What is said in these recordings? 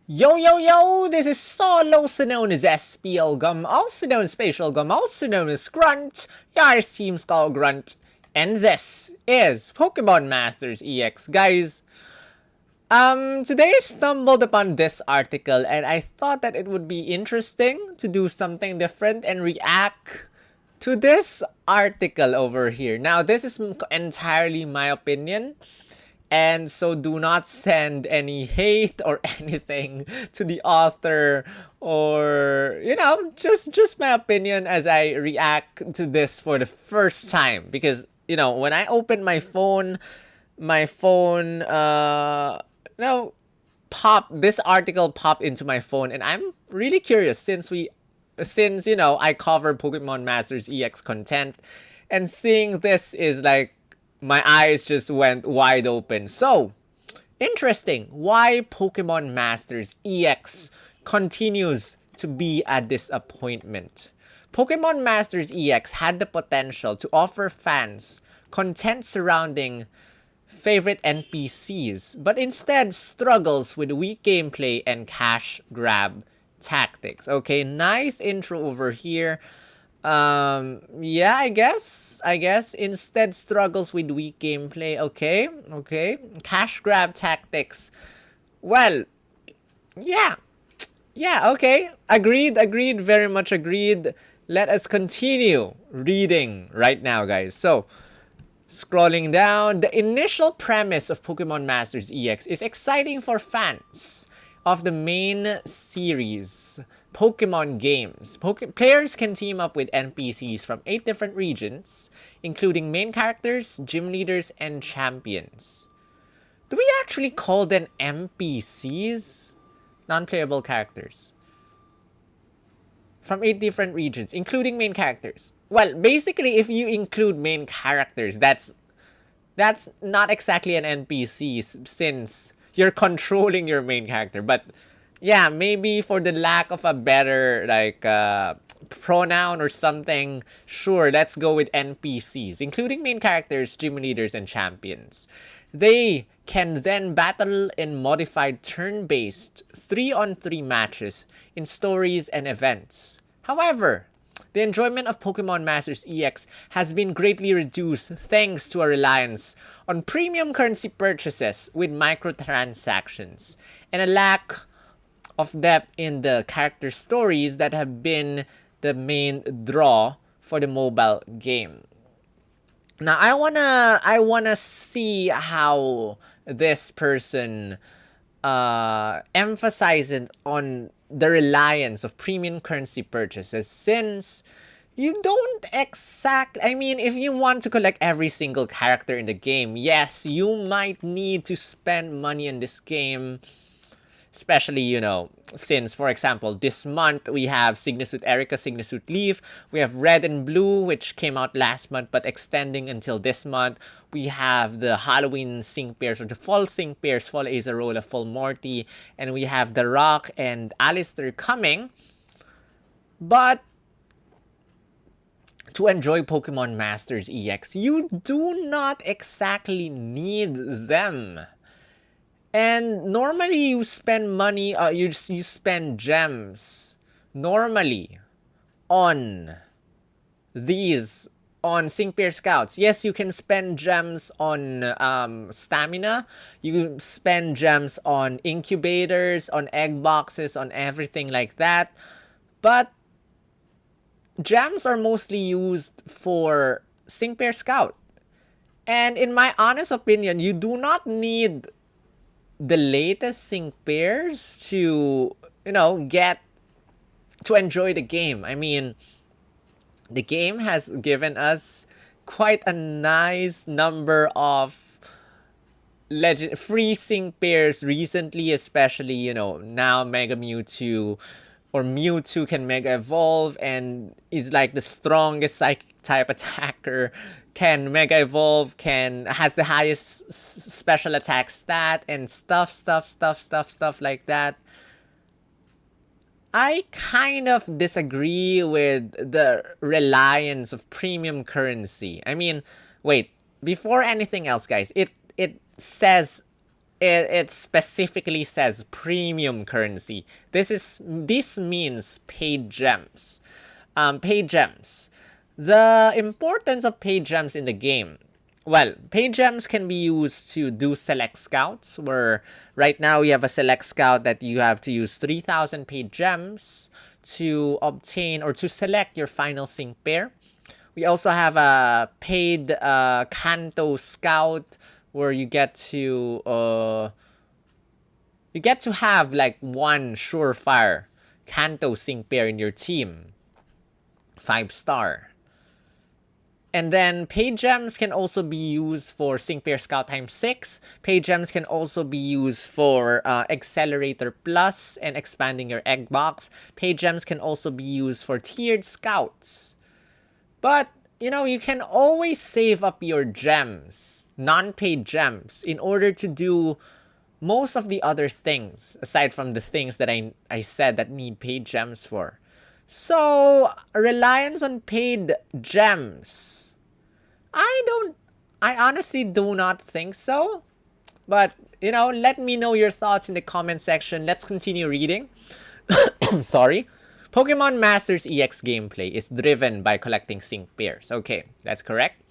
Yo yo yo, this is Sol, also known as SPLgum, also known as SpatialGum, also known as Grunt, your Team Skull Grunt, and this is Pokemon Masters EX. Guys, today I stumbled upon this article and I thought that it would be interesting to do something different and react to this article over here. Now, this is entirely my opinion. And so do not send any hate or anything to the author, or just my opinion as I react to this for the first time, because when I open my phone pop this article pop into my phone, and I'm really curious since I cover Pokemon Masters EX content, and seeing this is like my eyes just went wide open. So, interesting why Pokemon Masters EX continues to be a disappointment. Pokemon Masters EX had the potential to offer fans content surrounding favorite NPCs, but instead struggles with weak gameplay and cash grab tactics. Okay, nice intro over here. Yeah, I guess instead struggles with weak gameplay. Okay. Cash grab tactics. Well, yeah. Yeah, okay. Agreed, very much agreed. Let us continue reading right now, guys. So, scrolling down, the initial premise of Pokemon Masters EX is exciting for fans of the main series Pokemon games. Players can team up with NPCs from 8 different regions, including main characters, gym leaders, and champions. Do we actually call them NPCs? Non-playable characters. From 8 different regions, including main characters. Well, basically, if you include main characters, that's not exactly an NPC, since you're controlling your main character. But yeah, maybe for the lack of a better pronoun or something, sure, let's go with NPCs, including main characters, gym leaders, and champions. They can then battle in modified turn-based 3-on-3 matches in stories and events. However, the enjoyment of Pokemon Masters EX has been greatly reduced thanks to a reliance on premium currency purchases with microtransactions and a lack of depth in the character stories that have been the main draw for the mobile game. Now, I wanna see how this person emphasizes on the reliance of premium currency purchases, since you don't I mean, if you want to collect every single character in the game, yes, you might need to spend money in this game. Especially, since, for example, this month we have Cygnus Erica, Cygnus Leaf. We have Red and Blue, which came out last month but extending until this month. We have the Halloween Sync Pairs, or the Fall Sync Pairs, Fall Azarola, Fall Morty. And we have The Rock and Alistair coming. But to enjoy Pokemon Masters EX, you do not exactly need them. And normally you spend money, you spend gems normally on these, on Sync Pair Scouts. Yes, you can spend gems on stamina. You spend gems on incubators, on egg boxes, on everything like that. But gems are mostly used for Sync Pair Scout. And in my honest opinion, you do not need the latest sync pairs to get to enjoy the game. I mean, the game has given us quite a nice number of free sync pairs recently, especially now Mega Mewtwo or Mewtwo can Mega Evolve and is like the strongest Psychic type attacker, can Mega Evolve, has the highest special attack stat, and stuff like that. I kind of disagree with the reliance of premium currency. I mean, wait, before anything else, guys, it says it specifically says premium currency. This means paid gems. Paid gems. The importance of paid gems in the game. Well, paid gems can be used to do select scouts, where right now we have a select scout that you have to use 3,000 paid gems to obtain or to select your final sync pair. We also have a paid Kanto scout where you get to have like one surefire Kanto sync pair in your team. 5-star. And then paid gems can also be used for Sync Pair Scout times 6. Paid gems can also be used for Accelerator Plus and expanding your egg box. Paid gems can also be used for tiered scouts. But, you can always save up your gems, non-paid gems, in order to do most of the other things, aside from the things that I said that need paid gems for. So, reliance on paid gems. I honestly do not think so. But, let me know your thoughts in the comment section. Let's continue reading. Sorry. Pokemon Masters EX gameplay is driven by collecting sync pairs. Okay, that's correct.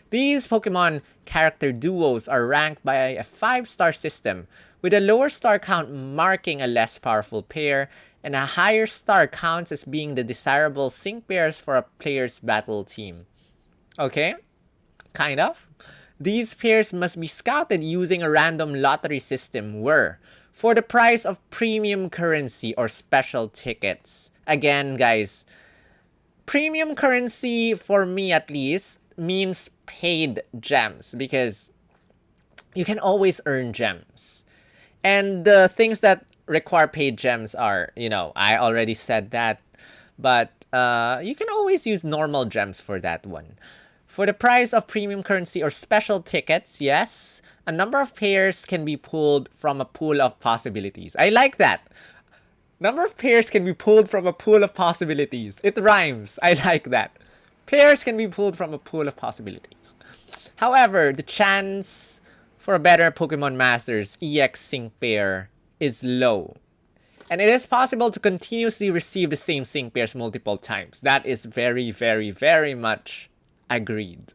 These Pokemon character duos are ranked by a 5-star system, with a lower star count marking a less powerful pair, and a higher star counts as being the desirable sync pairs for a player's battle team. Okay, kind of. These pairs must be scouted using a random lottery system where, for the price of premium currency or special tickets. Again, guys, premium currency, for me at least, means paid gems, because you can always earn gems. And the things that require paid gems are, I already said that, but you can always use normal gems for that one. For the price of premium currency or special tickets, yes, a number of pairs can be pulled from a pool of possibilities. I like that. Number of pairs can be pulled from a pool of possibilities. It rhymes. I like that. Pairs can be pulled from a pool of possibilities. However, the chance for a better Pokemon Masters EX sync pair is low. And it is possible to continuously receive the same sync pairs multiple times. That is very, very, very much agreed.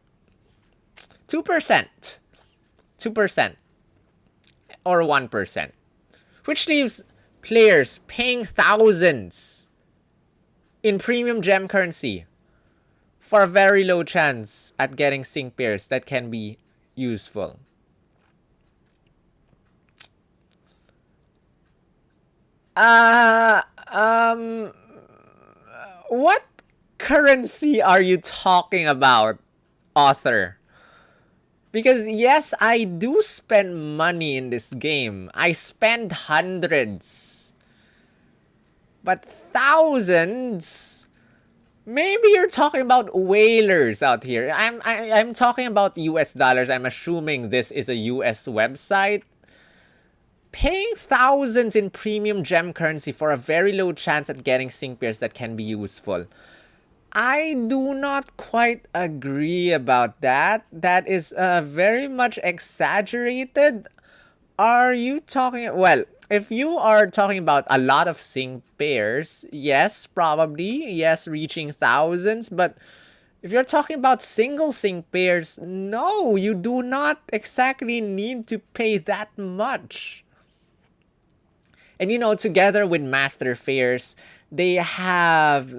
2%. 2%. Or 1%. Which leaves players paying thousands in premium gem currency for a very low chance at getting sync pairs that can be useful. What currency are you talking about, author? Because yes, I do spend money in this game. I spend hundreds. But thousands? Maybe you're talking about whalers out here. I'm talking about US dollars. I'm assuming this is a US website. Paying thousands in premium gem currency for a very low chance at getting sync pairs that can be useful. I do not quite agree about that. That is very much exaggerated. Are you talking... Well, if you are talking about a lot of sync pairs, yes, probably. Yes, reaching thousands. But if you're talking about single sync pairs, no, you do not exactly need to pay that much. And together with Master Fairs, they have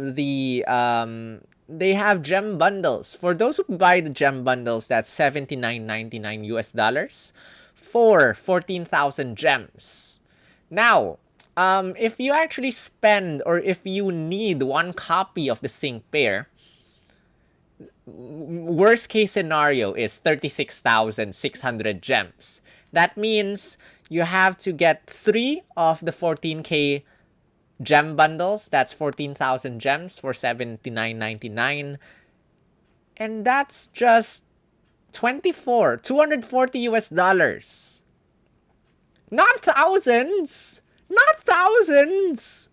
gem bundles. For those who buy the gem bundles, that's $79.99 US for 14,000 gems. Now, if you actually spend, or if you need one copy of the sync pair, worst case scenario is 36,600 gems. That means you have to get 3 of the 14k gem bundles. That's 14,000 gems for $79.99. And that's just 240 US dollars. Not thousands. Not thousands.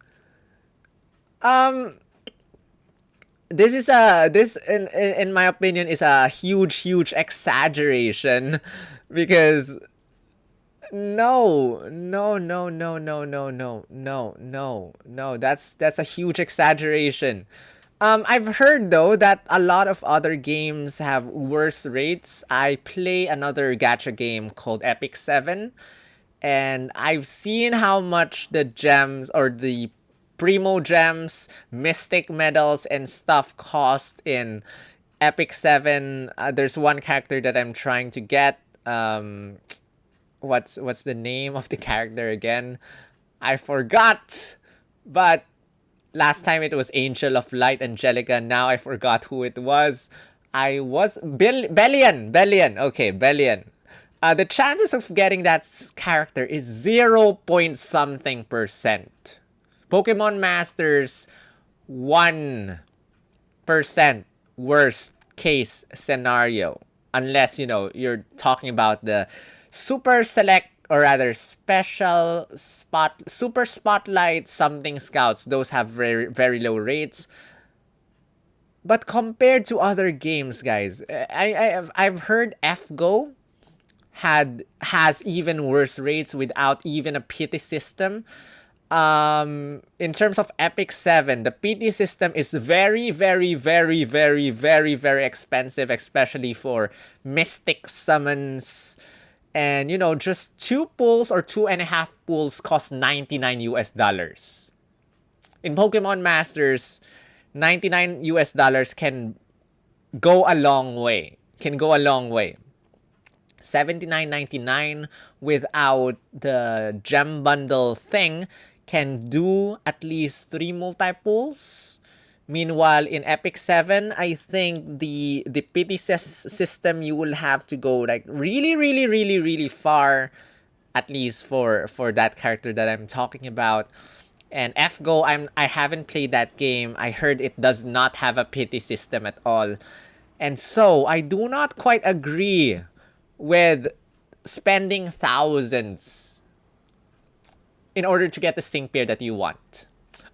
This in my opinion is a huge exaggeration, because No, no, no, no, no, no, no, no, no, no. That's a huge exaggeration. I've heard though that a lot of other games have worse rates. I play another gacha game called Epic 7, and I've seen how much the gems or the primo gems, mystic medals, and stuff cost in Epic 7. There's one character that I'm trying to get. What's the name of the character again? I forgot. But last time it was Angel of Light, Angelica. Now I forgot who it was. I was Bellion. Bellion. Okay, Bellion. The chances of getting that character is 0 point something percent. Pokemon Masters 1% worst case scenario. Unless, you're talking about the super select or rather super spotlight something scouts. Those have very, very low rates. But compared to other games, guys, I've heard FGO has even worse rates without even a pity system. In terms of Epic 7, the PT system is very, very, very, very, very, very expensive, especially for mystic summons. And, just 2 pulls or 2.5 pulls cost 99 US dollars. In Pokemon Masters, 99 US dollars can go a long way. 79.99 without the gem bundle thing can do at least 3 multi-pulls. Meanwhile, in Epic 7, I think the pity system, you will have to go like really, really, really, really far, at least for that character that I'm talking about. And FGO, I haven't played that game. I heard it does not have a pity system at all. And so, I do not quite agree with spending thousands in order to get the sync pair that you want.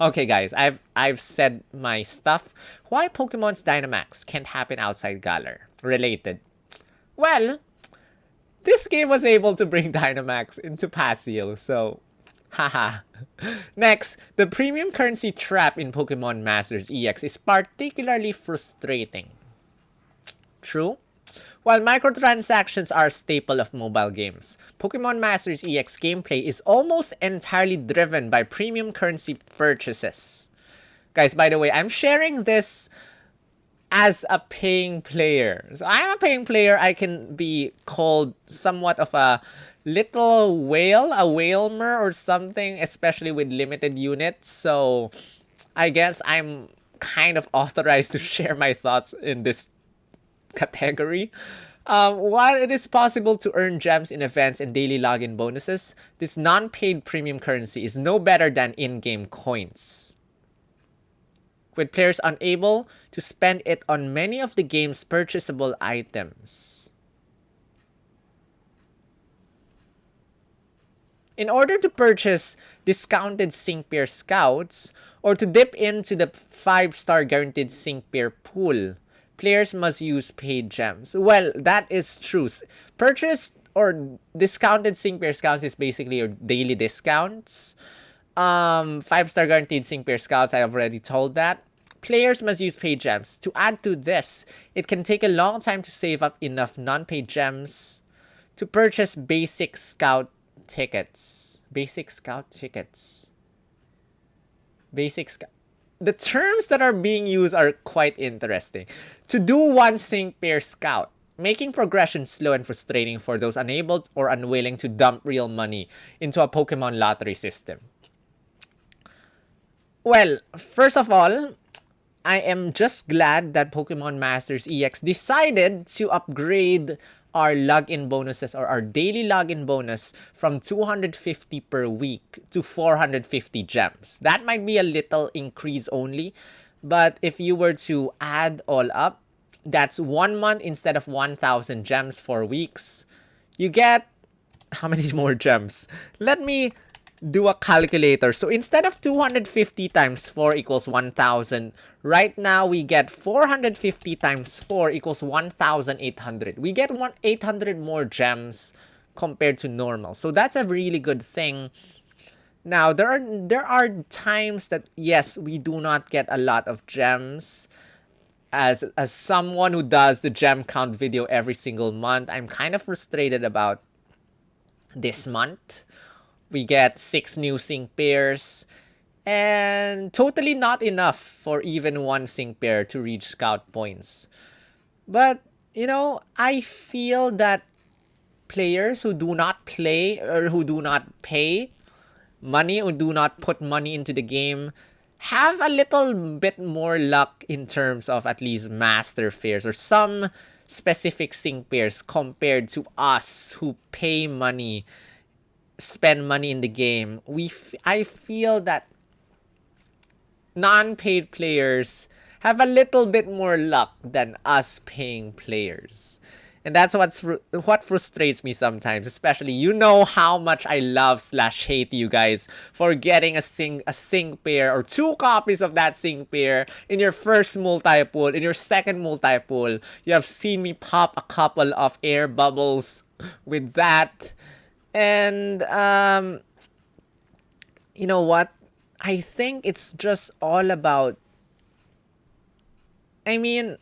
Okay, guys, I've said my stuff. Why Pokemon's Dynamax can't happen outside Galar? Related. Well, this game was able to bring Dynamax into Pasio, so haha. Next, the premium currency trap in Pokemon Masters EX is particularly frustrating. True? While microtransactions are a staple of mobile games, Pokemon Masters EX gameplay is almost entirely driven by premium currency purchases. Guys, by the way, I'm sharing this as a paying player. So I'm a paying player. I can be called somewhat of a little whale, a whalemer or something, especially with limited units. So I guess I'm kind of authorized to share my thoughts in this category. While it is possible to earn gems in events and daily login bonuses, this non-paid premium currency is no better than in-game coins, with players unable to spend it on many of the game's purchasable items. In order to purchase discounted sync pair scouts or to dip into the 5-star guaranteed sync pair pool, players must use paid gems. Well, that is true. Purchased or discounted sync pair scouts is basically your daily discounts. 5-star guaranteed sync pair scouts, I already told that. Players must use paid gems. To add to this, it can take a long time to save up enough non-paid gems to purchase basic scout tickets. The terms that are being used are quite interesting. To do one sync pair scout, making progression slow and frustrating for those unable or unwilling to dump real money into a Pokemon lottery system. Well, first of all, I am just glad that Pokemon Masters EX decided to upgrade our login bonuses or our daily login bonus from 250 per week to 450 gems. That might be a little increase only, but if you were to add all up, that's 1 month instead of 1,000 gems for weeks. You get how many more gems? Let me do a calculator. So instead of 250 times 4 equals 1,000, right now we get 450 times 4 equals 1,800. We get 800 more gems compared to normal. So that's a really good thing. Now there are times that yes, we do not get a lot of gems. As someone who does the gem count video every single month, I'm kind of frustrated about this month. We get 6 new sync pairs and totally not enough for even one sync pair to reach scout points. But, I feel that players who do not play or who do not pay money or do not put money into the game have a little bit more luck in terms of at least master fairs or some specific sync pairs compared to us who pay money, spend money in the game. I feel that non-paid players have a little bit more luck than us paying players. And that's what frustrates me sometimes, especially how much I love slash hate you guys for getting a sync pair or 2 copies of that sync pair in your first multi-pool. In your second multi-pool, you have seen me pop a couple of air bubbles with that. And you know what? I think it's just all about, I mean,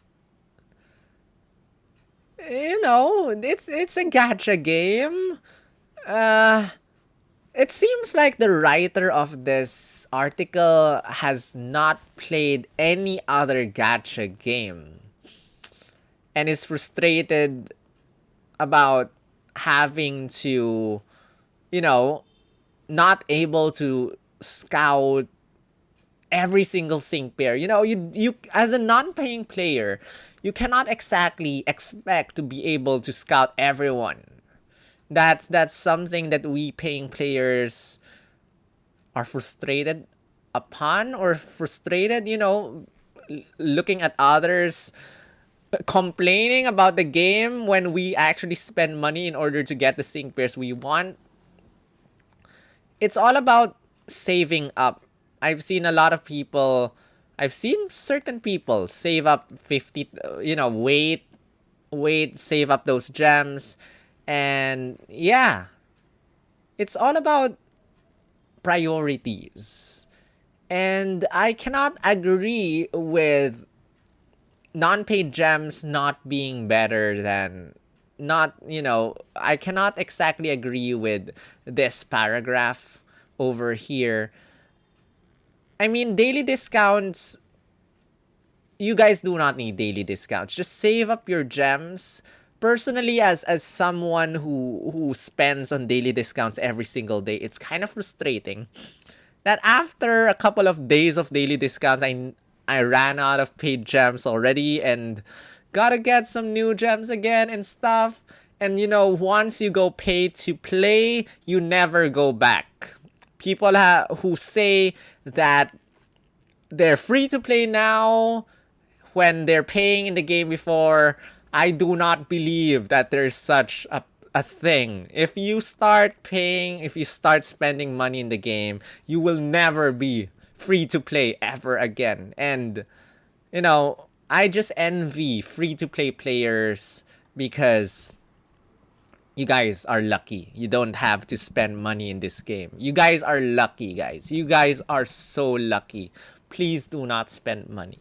it's a gacha game. It seems like the writer of this article has not played any other gacha game and is frustrated about having to, not able to scout every single sync pair. You as a non-paying player, you cannot exactly expect to be able to scout everyone. That's something that we paying players are frustrated upon or frustrated, looking at others complaining about the game when we actually spend money in order to get the sync pairs we want. It's all about saving up. I've seen certain people save up 50, wait, save up those gems. And yeah, it's all about priorities. And I cannot agree with non-paid gems not being better than I cannot exactly agree with this paragraph over here. I mean, daily discounts, you guys do not need daily discounts. Just save up your gems. Personally, as someone who spends on daily discounts every single day, it's kind of frustrating that after a couple of days of daily discounts, I ran out of paid gems already and gotta get some new gems again and stuff. And once you go pay to play, you never go back. People who say that they're free to play now when they're paying in the game before, I do not believe that there's such a thing. If you start paying, if you start spending money in the game, you will never be free to play ever again. And, I just envy free to play players because you guys are lucky. You don't have to spend money in this game. You guys are lucky, guys. You guys are so lucky. Please do not spend money.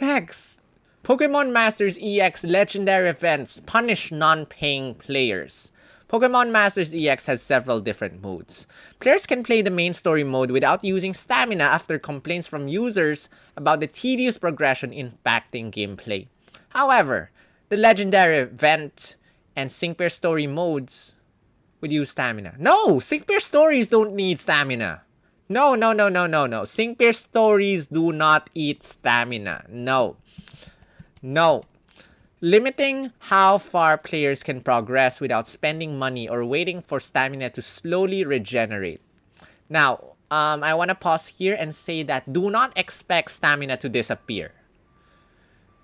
Next, Pokemon Masters EX legendary events punish non-paying players. Pokemon Masters EX has several different modes. Players can play the main story mode without using stamina after complaints from users about the tedious progression impacting gameplay. However, the legendary event and sync pair story modes would use stamina. No, sync pair stories don't need stamina. No. Sync pair stories do not eat stamina. No. Limiting how far players can progress without spending money or waiting for stamina to slowly regenerate. Now, I want to pause here and say that do not expect stamina to disappear.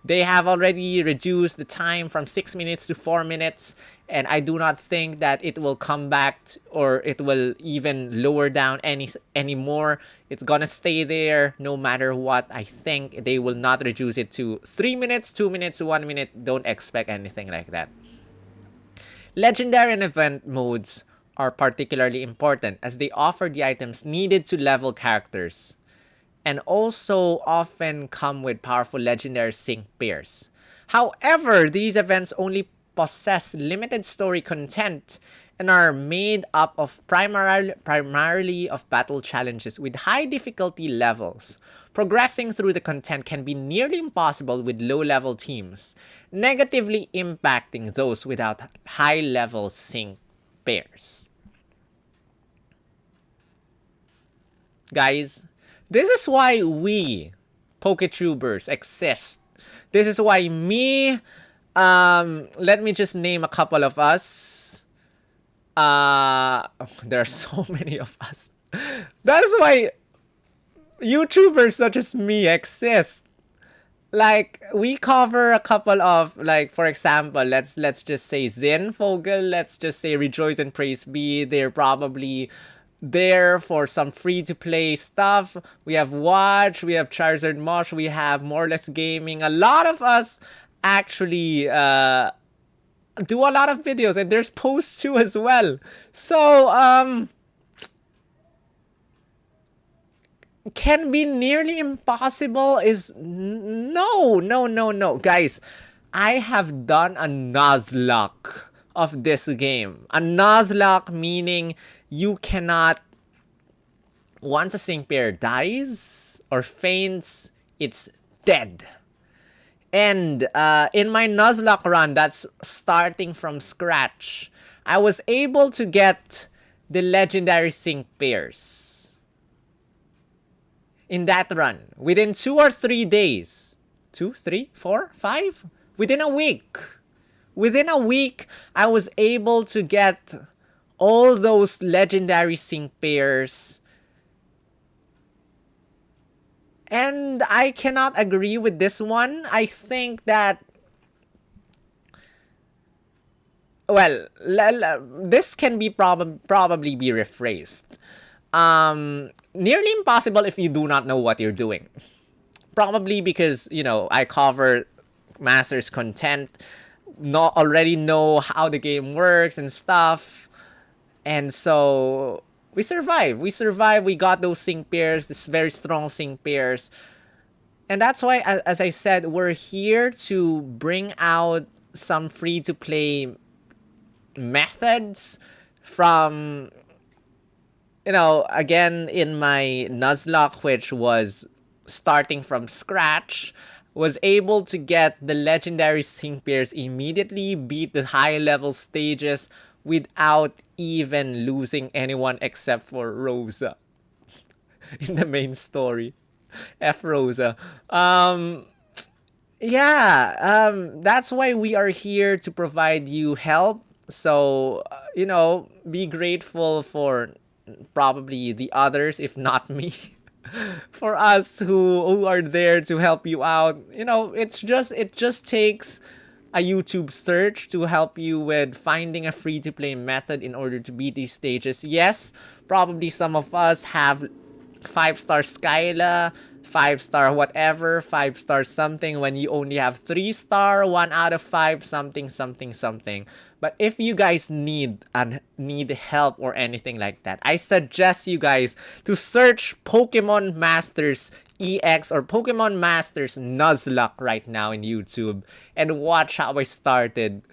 They have already reduced the time from 6 minutes to 4 minutes, and I do not think that it will come back or it will even lower down anymore. It's gonna stay there no matter what. I think they will not reduce it to 3 minutes, 2 minutes, 1 minute. Don't expect anything like that. Legendary and event modes are particularly important as they offer the items needed to level characters, and also often come with powerful legendary sync pairs. However, these events only possess limited story content and are made up of primarily of battle challenges with high difficulty levels. Progressing through the content can be nearly impossible with low-level teams, negatively impacting those without high-level sync pairs. Guys, this is why we, PokeTubers, exist. This is why me, let me just name a couple of us. There are so many of us. That is why YouTubers such as me exist. Like, we cover a couple of, like, for example, let's just say Zen Fogel, let's just say Rejoice and Praise Be. They're probably there for some free-to-play stuff. We have Watch, we have Charizard Mosh, we have More or Less Gaming. A lot of us actually do a lot of videos, and there's posts too as well. So, can be nearly impossible is no. Guys, I have done a Nuzlocke of this game. A Nuzlocke meaning you cannot, once a sync pair dies or faints, it's dead. And in my Nuzlocke run, that's starting from scratch, I was able to get the legendary sync pairs. In that run, within 2 or 3 days, 2, 3, 4, 5, within a week. Within a week, I was able to get all those legendary sync pairs. And I cannot agree with this one. I think that, well, this can be probably be rephrased. Nearly impossible if you do not know what you're doing. Probably because, you know, I cover Masters content, not already know how the game works and stuff. And so we survive. We got those sync pairs, this very strong sync pairs. And that's why, as I said, we're here to bring out some free-to-play methods from, you know, again, in my Nuzlocke, which was starting from scratch, was able to get the legendary sync pairs immediately, beat the high level stages without even losing anyone except for Rosa in the main story. F Rosa. That's why we are here to provide you help. So, you know, be grateful for probably the others, if not me, for us who are there to help you out. You know, it just takes a YouTube search to help you with finding a free-to-play method in order to beat these stages. Yes, probably some of us have 5-star Skyla, 5-star whatever, 5-star something, when you only have 3-star, 1 out of 5, something. But if you guys need help or anything like that, I suggest you guys to search Pokemon Masters EX or Pokemon Masters Nuzlocke right now in YouTube and watch how I started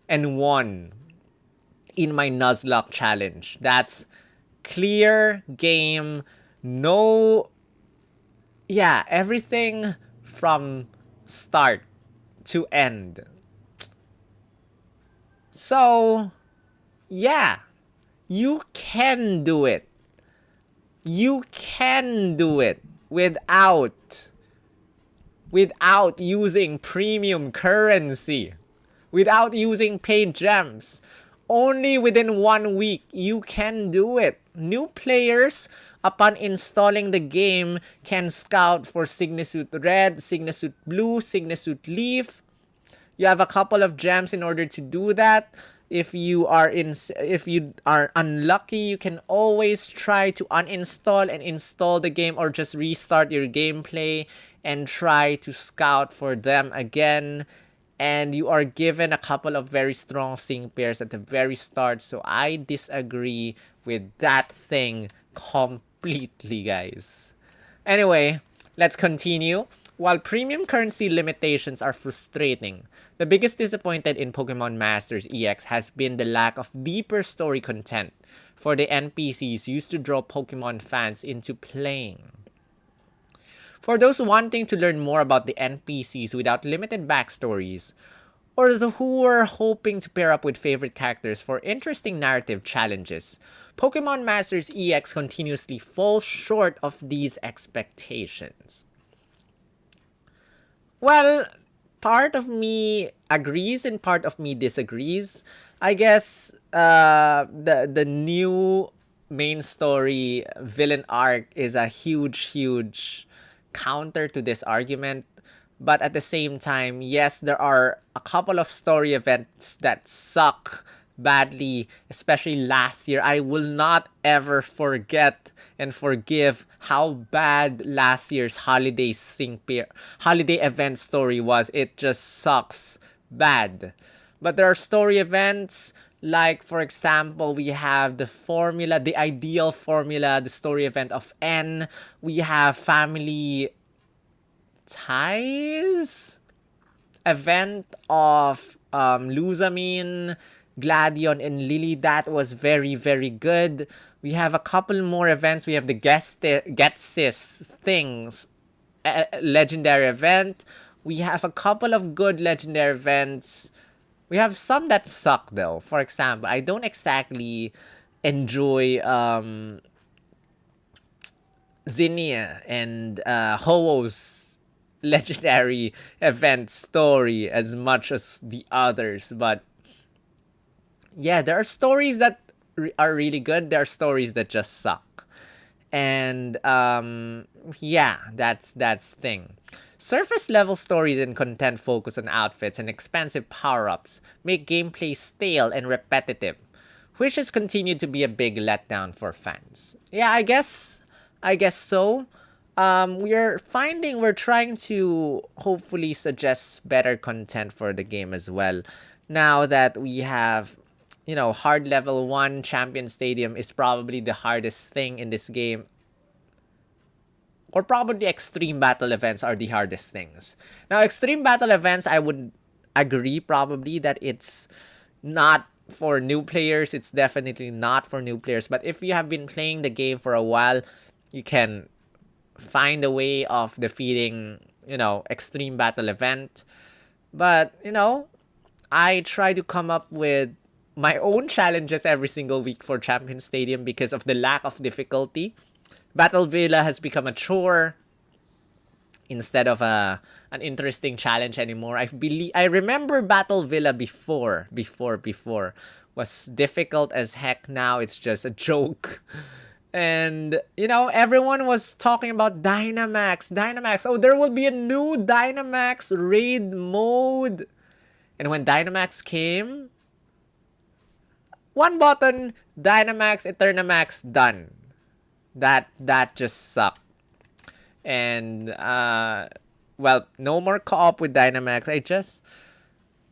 and won in my Nuzlocke challenge. That's clear game, no, everything from start to end. So, you can do it. You can do it without using premium currency, without using paid gems. Only within 1 week, you can do it. New players, upon installing the game, can scout for Signesuit Red, Signesuit Blue, Signesuit Leaf. You have a couple of gems in order to do that. If you are unlucky, you can always try to uninstall and install the game, or just restart your gameplay and try to scout for them again. and you are given a couple of very strong sync pairs at the very start. So I disagree with that thing completely, guys. Anyway, let's continue. While premium currency limitations are frustrating, the biggest disappointment in Pokemon Masters EX has been the lack of deeper story content for the NPCs used to draw Pokemon fans into playing. For those wanting to learn more about the NPCs without limited backstories, or who are hoping to pair up with favorite characters for interesting narrative challenges, Pokemon Masters EX continuously falls short of these expectations. Well, part of me agrees and part of me disagrees. I guess the new main story villain arc is a huge counter to this argument. But at the same time, yes, there are a couple of story events that suck badly, especially last year. I will not ever forget and forgive how bad last year's holiday event story was. It just sucks bad. But there are story events like, for example, we have the formula, the ideal formula, the story event of N. We have family ties event of Luzamine, Gladion, and Lily. That was very good. We have a couple more events. We have the Getsis things legendary event. We have a couple of good legendary events. We have some that suck though. For example, I don't exactly enjoy Zinnia and Ho-Oh's legendary event story as much as the others. But yeah, there are stories that are really good. There are stories that just suck. And yeah, that's thing. Surface level stories and content focus on outfits and expensive power-ups make gameplay stale and repetitive, which has continued to be a big letdown for fans. Yeah, I guess so. We're trying to hopefully suggest better content for the game as well. Now that we have, hard level 1 Champion Stadium is probably the hardest thing in this game. Or probably extreme battle events are the hardest things. Now, extreme battle events, I would agree probably that it's not for new players. It's definitely not for new players. But if you have been playing the game for a while, you can find a way of defeating, extreme battle event. But, I try to come up with my own challenges every single week for Champion Stadium because of the lack of difficulty. Battle Villa has become a chore instead of an interesting challenge anymore. I remember Battle Villa before was difficult as heck. Now it's just a joke. And, everyone was talking about Dynamax. Oh, there will be a new Dynamax raid mode. And when Dynamax came, one button, Dynamax, Eternamax, done. That just sucked. And, no more co-op with Dynamax. I just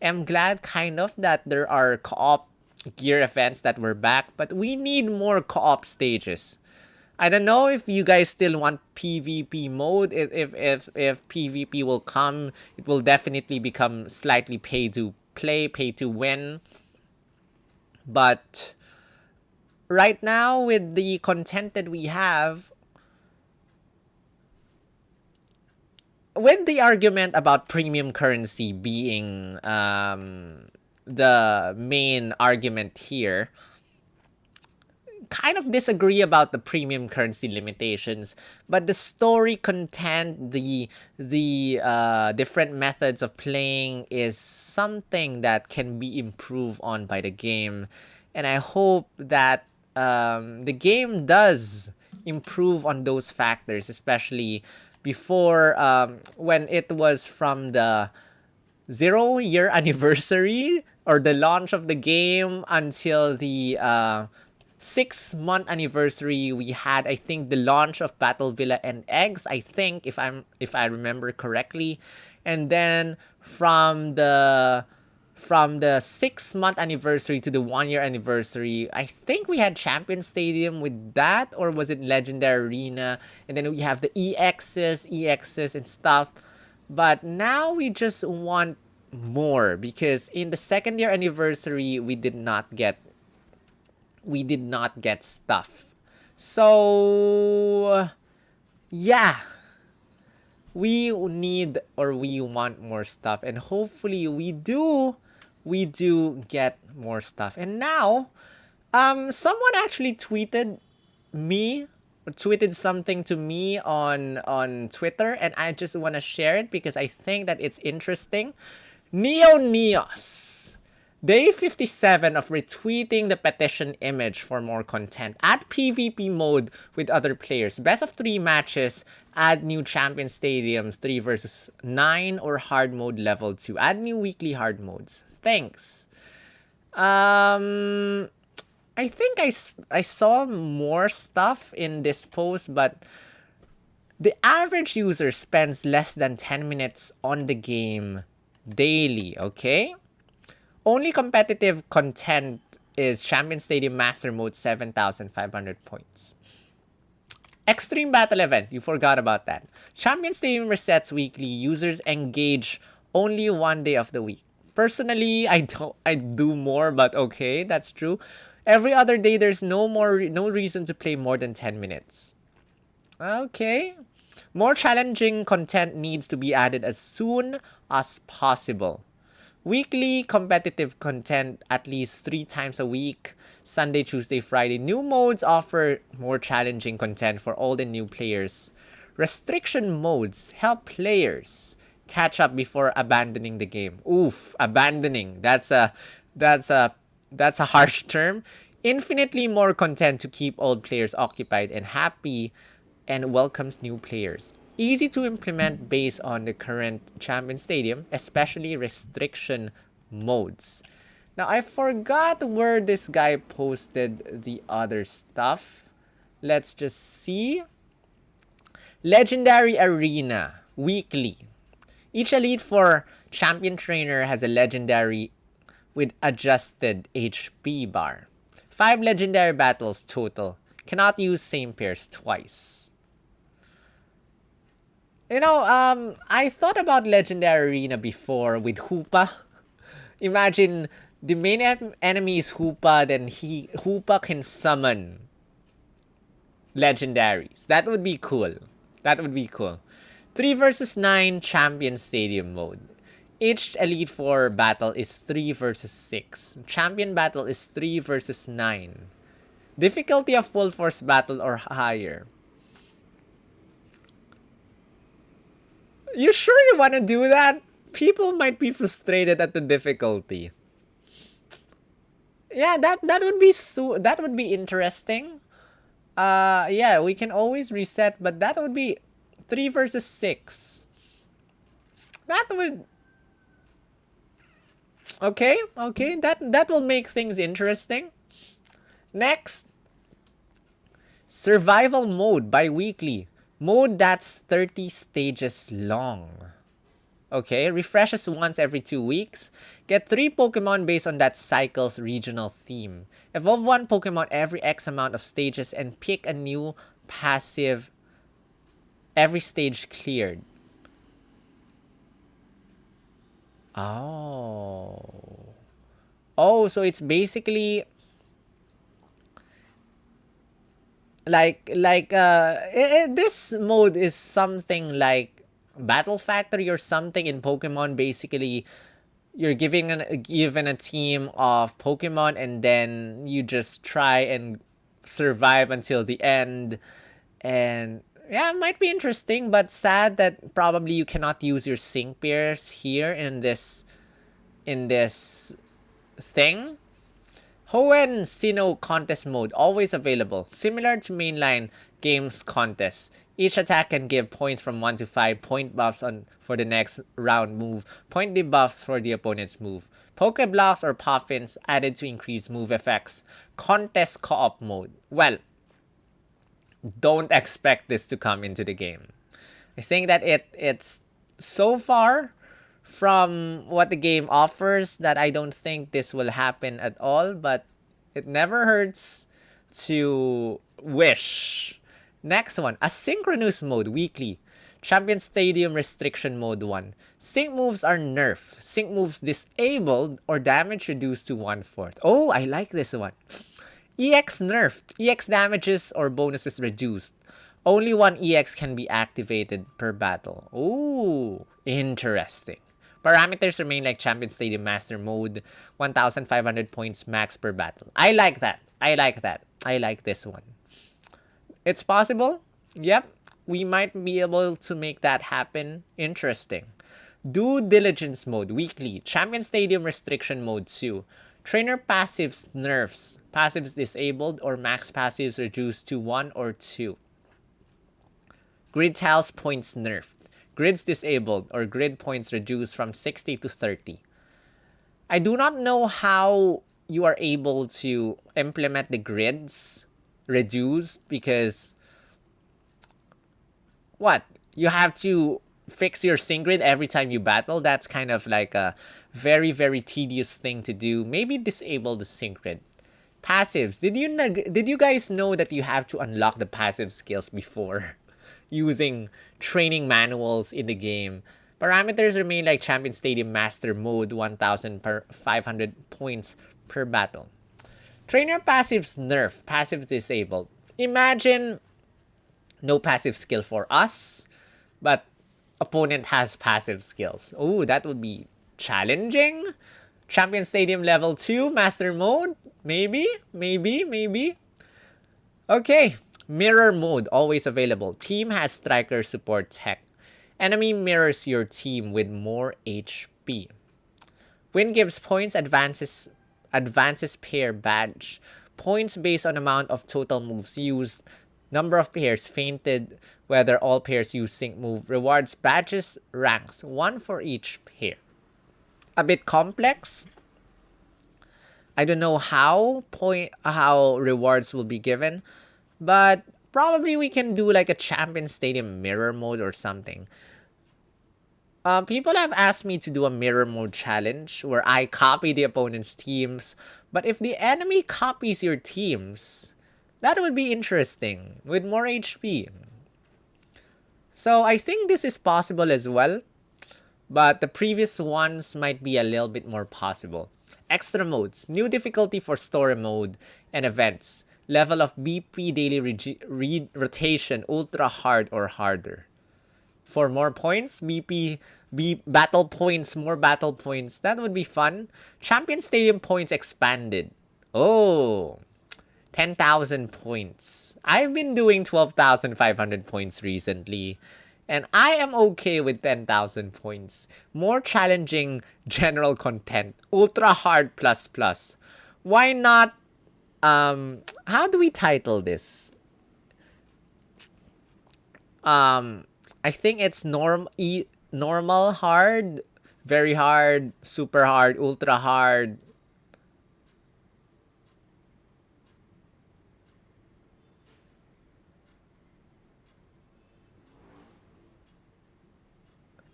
am glad kind of that there are co-op gear events that were back, but we need more co-op stages. I don't know if you guys still want PvP mode. If PvP will come, it will definitely become slightly pay to play, pay to win. But right now, with the content that we have, with the argument about premium currency being the main argument here, kind of disagree about the premium currency limitations, but the story content, the different methods of playing is something that can be improved on by the game, and I hope that the game does improve on those factors, especially before when it was from the 0-year anniversary or the launch of the game until the 6-month anniversary. We had, I think, the launch of Battle Villa and Eggs, I think, if I remember correctly. And then from the 6-month anniversary to the 1 year anniversary, I think we had Champion Stadium with that, or was it Legendary Arena? And then we have the EXs and stuff. But now we just want more, because in the 2nd year anniversary we did not get stuff. So yeah, we need, or we want more stuff, and hopefully we do get more stuff. And now someone actually tweeted something to me on Twitter, and I just want to share it because I think that it's interesting. Neos. Day 57 of retweeting the petition image for more content. Add PvP mode with other players. Best of 3 matches. Add new champion stadiums, 3 versus 9 or hard mode level 2. Add new weekly hard modes. Thanks. I think I saw more stuff in this post, but the average user spends less than 10 minutes on the game daily, okay? Only competitive content is Champion Stadium Master Mode, 7,500 points. Extreme Battle Event, you forgot about that. Champion Stadium resets weekly. Users engage only 1 day of the week. Personally, I do more, but okay, that's true. Every other day, there's no reason to play more than 10 minutes. Okay. More challenging content needs to be added as soon as possible. Weekly competitive content at least 3 times a week. Sunday, Tuesday, Friday. New modes offer more challenging content for all the new players. Restriction modes help players catch up before abandoning the game. Oof, abandoning. That's a harsh term. Infinitely more content to keep old players occupied and happy, and welcomes new players. Easy to implement based on the current Champion Stadium, especially restriction modes. Now, I forgot where this guy posted the other stuff. Let's just see. Legendary Arena, weekly. Each Elite Four Champion Trainer has a legendary with adjusted HP bar. 5 legendary battles total. Cannot use same pairs twice. I thought about Legendary Arena before with Hoopa. Imagine the main enemy is Hoopa, then Hoopa can summon legendaries. That would be cool. 3 versus 9 Champion Stadium mode. Each Elite Four battle is 3 versus 6. Champion battle is 3 versus 9. Difficulty of full force battle or higher. You sure you want to do that? People might be frustrated at the difficulty. Yeah, that would be interesting. Yeah, we can always reset, but that would be 3 versus 6. That would Okay, that will make things interesting. Next, survival mode bi-weekly. Mode that's 30 stages long. Okay, refreshes once every 2 weeks. Get 3 Pokemon based on that cycle's regional theme. Evolve 1 Pokemon every X amount of stages and pick a new passive every stage cleared. Oh, so it's basically this mode is something like Battle Factory or something in Pokemon. Basically, you're given a team of Pokemon, and then you just try and survive until the end. And yeah, it might be interesting, but sad that probably you cannot use your sync pairs here in this thing. Hoenn Sinnoh contest mode, always available. Similar to mainline games contest. Each attack can give points from 1 to 5, point buffs for the next round move, point debuffs for the opponent's move. Pokeblocks or Puffins added to increase move effects. Contest co-op mode. Well, don't expect this to come into the game. I think that it's so far from what the game offers that I don't think this will happen at all, but it never hurts to wish. Next one, asynchronous mode weekly. Champion Stadium Restriction Mode 1. Sync moves are nerfed. Sync moves disabled or damage reduced to 1/4. Oh, I like this one. EX nerfed. EX damages or bonuses reduced. Only one EX can be activated per battle. Ooh, interesting. Parameters remain like Champion Stadium Master Mode, 1,500 points max per battle. I like that. I like that. I like this one. It's possible. Yep. We might be able to make that happen. Interesting. Due Diligence Mode, weekly. Champion Stadium Restriction Mode 2. Trainer passives nerfs. Passives disabled or max passives reduced to 1 or 2. Grid tiles points nerfed. Grids disabled or grid points reduced from 60 to 30. I do not know how you are able to implement the grids reduced because what? You have to fix your sync grid every time you battle? That's kind of like a very, very tedious thing to do. Maybe disable the sync grid. Passives. Did you guys know that you have to unlock the passive skills before using training manuals in the game? Parameters remain like Champion Stadium Master Mode, 1,500 points per battle. Trainer passives nerf, passives disabled. Imagine no passive skill for us, but opponent has passive skills. Oh, that would be challenging. Champion Stadium level 2, Master Mode? Maybe. Okay. Mirror mode, always available. Team has striker support tech. Enemy mirrors your team with more HP. Win gives points, advances pair badge. Points based on amount of total moves used. Number of pairs fainted, whether all pairs use sync move. Rewards badges, ranks. One for each pair. A bit complex. I don't know how rewards will be given, but probably we can do like a Champion Stadium mirror mode or something. People have asked me to do a mirror mode challenge where I copy the opponent's teams, but if the enemy copies your teams, that would be interesting with more HP. So I think this is possible as well, but the previous ones might be a little bit more possible. Extra modes, new difficulty for story mode and events. Level of BP daily rotation, ultra hard or harder. For more points, battle points, more battle points. That would be fun. Champion Stadium points expanded. Oh, 10,000 points. I've been doing 12,500 points recently, and I am okay with 10,000 points. More challenging general content. Ultra hard plus plus. Why not? How do we title this? I think it's normal hard, very hard, super hard, ultra hard.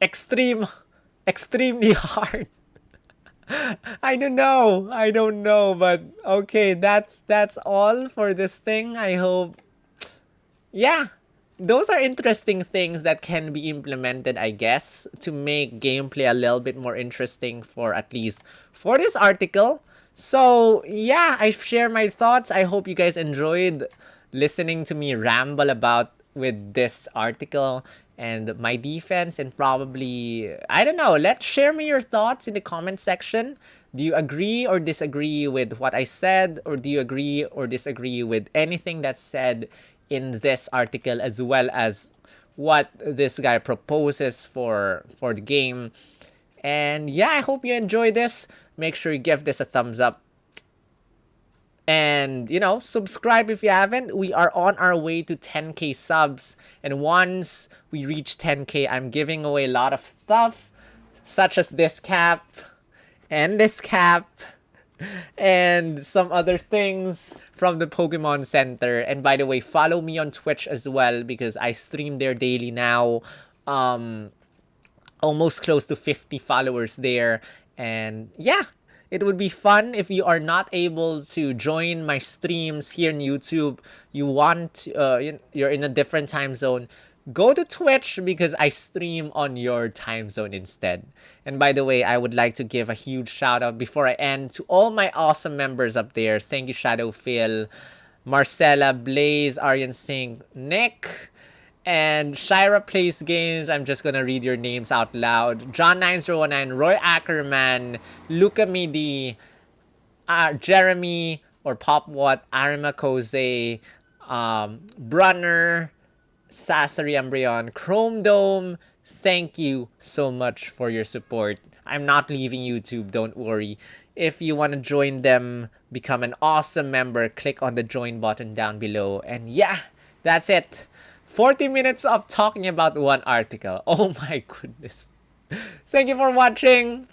Extremely hard. I don't know, but okay, that's all for this thing. I hope. Yeah, those are interesting things that can be implemented, I guess, to make gameplay a little bit more interesting for at least for this article. So, yeah, I've shared my thoughts. I hope you guys enjoyed listening to me ramble about with this article and my defense, and probably, I don't know, let's share me your thoughts in the comment section. Do you agree or disagree with what I said, or do you agree or disagree with anything that's said in this article, as well as what this guy proposes for the game? And yeah, I hope you enjoy this. Make sure you give this a thumbs up. And, subscribe if you haven't. We are on our way to 10K subs. And once we reach 10K, I'm giving away a lot of stuff, such as this cap and this cap and some other things from the Pokemon Center. And by the way, follow me on Twitch as well, because I stream there daily now. almost close to 50 followers there. And yeah, it would be fun if you are not able to join my streams here in YouTube. You want, you're in a different time zone. Go to Twitch because I stream on your time zone instead. And by the way, I would like to give a huge shout out before I end to all my awesome members up there. Thank you, Shadow Phil, Marcella, Blaze, Aryan Singh, Nick, and Shira Plays Games. I'm just gonna read your names out loud. John9019, Roy Ackerman, Luca Midi, Jeremy or Popwat, Arima Kose, Brunner, Sasari Embryon, Chrome Dome. Thank you so much for your support. I'm not leaving YouTube, don't worry. If you want to join them, become an awesome member, click on the join button down below. And yeah, that's it. 40 minutes of talking about one article. Oh my goodness. Thank you for watching.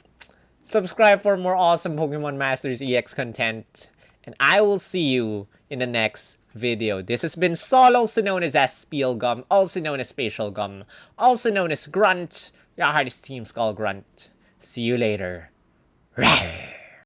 Subscribe for more awesome Pokemon Masters EX content. And I will see you in the next video. This has been Sol, also known as SPLgum, also known as SPLgum, also known as Grunt, your hardest Team Skull Grunt. See you later. Rawr.